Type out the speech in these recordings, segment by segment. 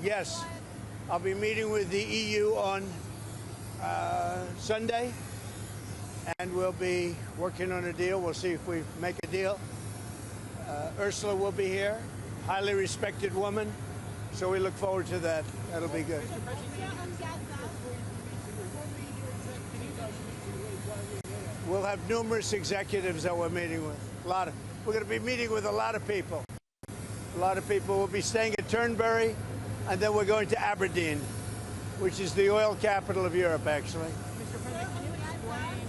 Yes, I'll be meeting with the EU on Sunday, and we'll be working on a deal. We'll see if we make a deal. Ursula will be here, highly respected woman, so we look forward to that. That'll be good. We'll have numerous executives that we're meeting with. We're going to be meeting with a lot of people. A lot of people will be staying at Turnberry, and then we're going to Aberdeen, which is the oil capital of Europe, actually. Mr. President, can you explain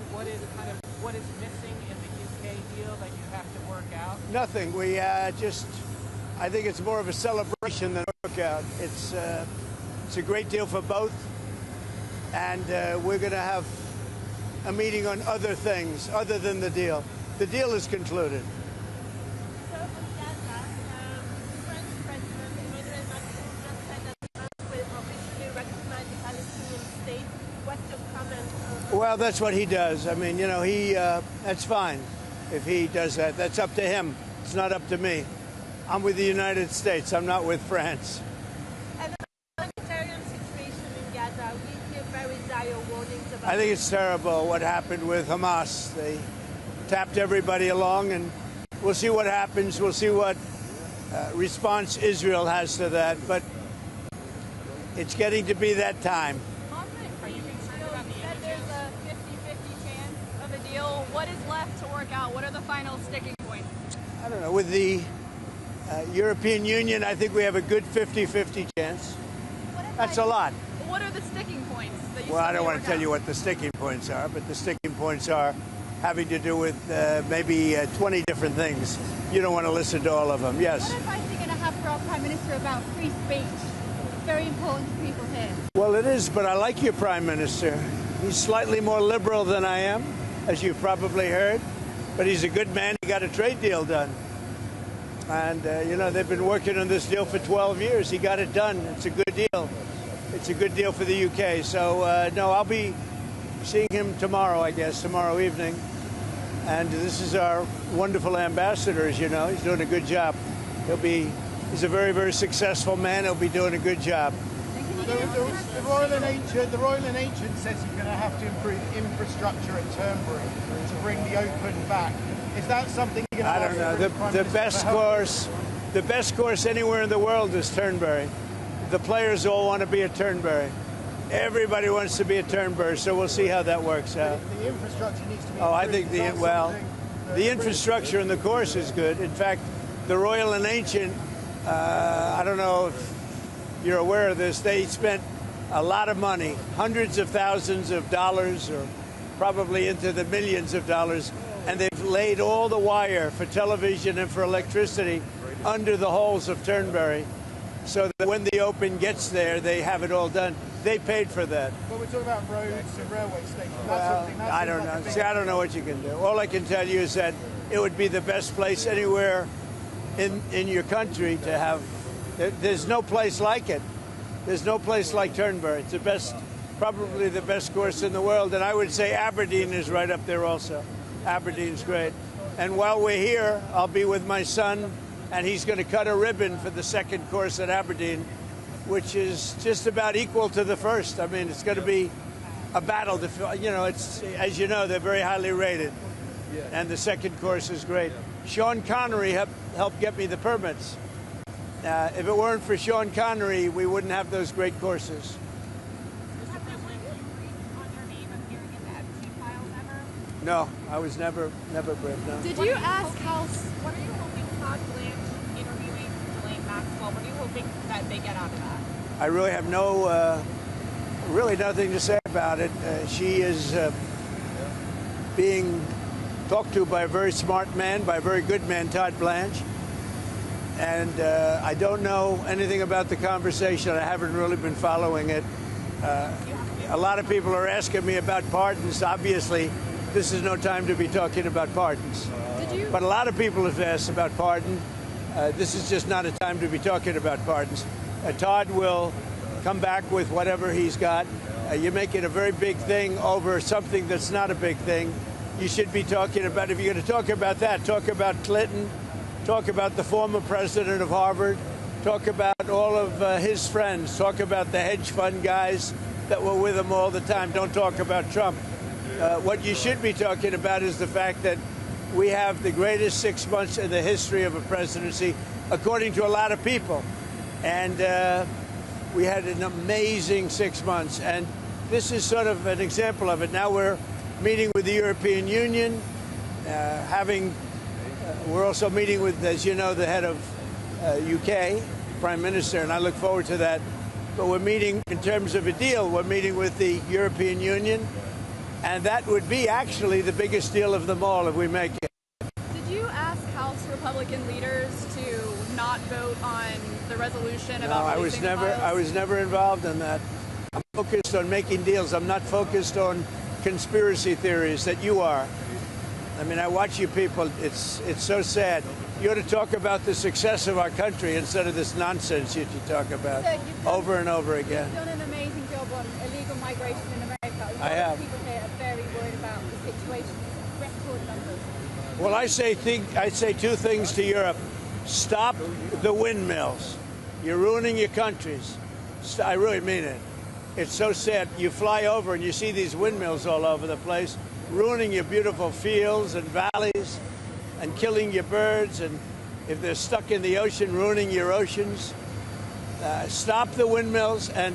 what is missing in the UK deal that you have to work out? Nothing. We I think it's more of a celebration than a workout. It's a great deal for both, and we're going to have a meeting on other things other than the deal. The deal is concluded. So from Gaza, the French President Emmanuel Macron just said that France will officially recognize the Palestinian state. What's your comment? Well, that's what he does. I mean, you know, that's fine if he does that. That's up to him. It's not up to me. I'm with the United States. I'm not with France. And the humanitarian situation in Gaza, we hear very dire warnings about. I think it's terrible what happened with Hamas. They tapped everybody along, and we'll see what happens. We'll see what response Israel has to that. But it's getting to be that time. Are you concerned about that there's a 50-50 chance of a deal? What is left to work out? What are the final sticking points? I don't know. With the European Union, I think we have a good 50-50 chance. That's a lot. What are the sticking points that you Well, I don't want to tell you what the sticking points are, but the sticking points are having to do with maybe 20 different things. You don't want to listen to all of them. Yes? What advice are you going to have for our Prime Minister about free speech? It's very important to people here. Well, it is, but I like your Prime Minister. He's slightly more liberal than I am, as you've probably heard, but he's a good man. He got a trade deal done. And, you know, they've been working on this deal for 12 years. He got it done. It's a good deal. It's a good deal for the UK. So, no, I'll be seeing him tomorrow, I guess, tomorrow evening. And this is our wonderful ambassador, as you know. He's doing a good job. He's a very, very successful man. He'll be doing a good job. The Royal and Ancient says you're going to have to improve infrastructure at Turnberry to bring the Open back. Is that something you're going to I don't know. The best course anywhere in the world is Turnberry. The players all want to be at Turnberry. Everybody wants to be at Turnberry, so we'll see how that works out. The infrastructure needs to be improved. I think the infrastructure in the course is good. In fact, the Royal and Ancient, I don't know if you're aware of this, they spent a lot of money, hundreds of thousands of dollars, or probably into the millions of dollars, and they've laid all the wire for television and for electricity under the holes of Turnberry, so that when the Open gets there, they have it all done. They paid for that. But we're talking about roads and railway stations. Well, I don't know. See, I don't know what you can do. All I can tell you is that it would be the best place anywhere in your country to have. There's no place like it. There's no place like Turnberry. It's the best, probably the best course in the world. And I would say Aberdeen is right up there also. Aberdeen's great. And while we're here, I'll be with my son, and he's going to cut a ribbon for the second course at Aberdeen, which is just about equal to the first. I mean, it's going to be a battle. You know, it's, as you know, they're very highly rated. And the second course is great. Sean Connery helped get me the permits. If it weren't for Sean Connery, we wouldn't have those great courses. No, I was never briefed, no. Did you ask how... What are you hoping Todd Blanche interviewing Ghislaine Maxwell? What are you hoping that they get out of that? I really have really nothing to say about it. She is being talked to by a very smart man, by a very good man, Todd Blanche. And I don't know anything about the conversation. I haven't really been following it. A lot of people are asking me about pardons. Obviously, this is no time to be talking about pardons. But a lot of people have asked about pardon. This is just not a time to be talking about pardons. Todd will come back with whatever he's got. You make it a very big thing over something that's not a big thing. You should be talking about, if you're going to talk about that, talk about Clinton, talk about the former president of Harvard, talk about all of his friends, talk about the hedge fund guys that were with him all the time. Don't talk about Trump. What you should be talking about is the fact that we have the greatest 6 months in the history of a presidency, according to a lot of people. And we had an amazing 6 months. And this is sort of an example of it. Now we're meeting with the European Union, we're also meeting with, as you know, the head of UK, Prime Minister, and I look forward to that. But we're meeting, in terms of a deal, we're meeting with the European Union, and that would be actually the biggest deal of them all if we make it. Did you ask House Republican leaders to not vote on the resolution No, about I was never involved in that. I'm focused on making deals. I'm not focused on conspiracy theories that you are. I mean, I watch you people. It's so sad. You ought to talk about the success of our country instead of this nonsense that you talk about over and over again. You've done an amazing job on illegal migration in America. I have. People here are very worried about the situation. Record numbers. Well, I say two things to Europe. Stop the windmills. You're ruining your countries. I really mean it. It's so sad. You fly over and you see these windmills all over the place, ruining your beautiful fields and valleys and killing your birds, and if they're stuck in the ocean, ruining your oceans. Stop the windmills. And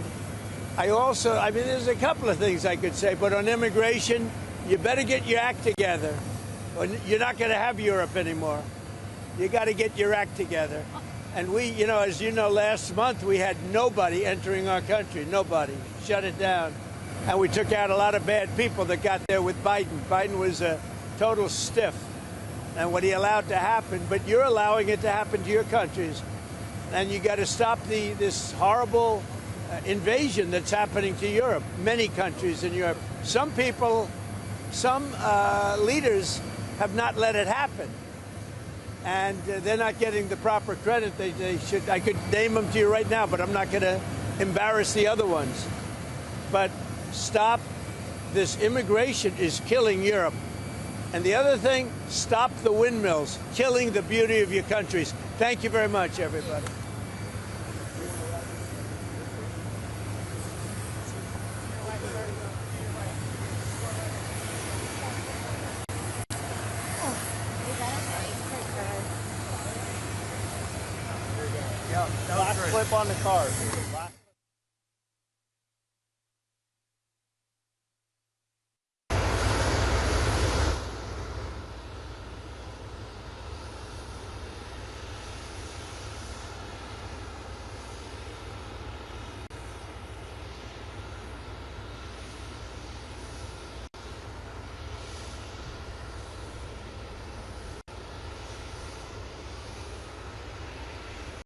I mean, there's a couple of things I could say, but on immigration, you better get your act together. You're not going to have Europe anymore. You got to get your act together. And we, as you know, last month we had nobody entering our country. Nobody. Shut it down. And we took out a lot of bad people that got there with Biden. Biden was a total stiff. And what he allowed to happen, but you're allowing it to happen to your countries. And you got to stop this horrible invasion that's happening to Europe. Many countries in Europe. Some people, some leaders have not let it happen. And they're not getting the proper credit they should. I could name them to you right now, but I'm not going to embarrass the other ones. But stop. This immigration is killing Europe. And the other thing, stop the windmills, killing the beauty of your countries. Thank you very much, everybody. Last flip on the card.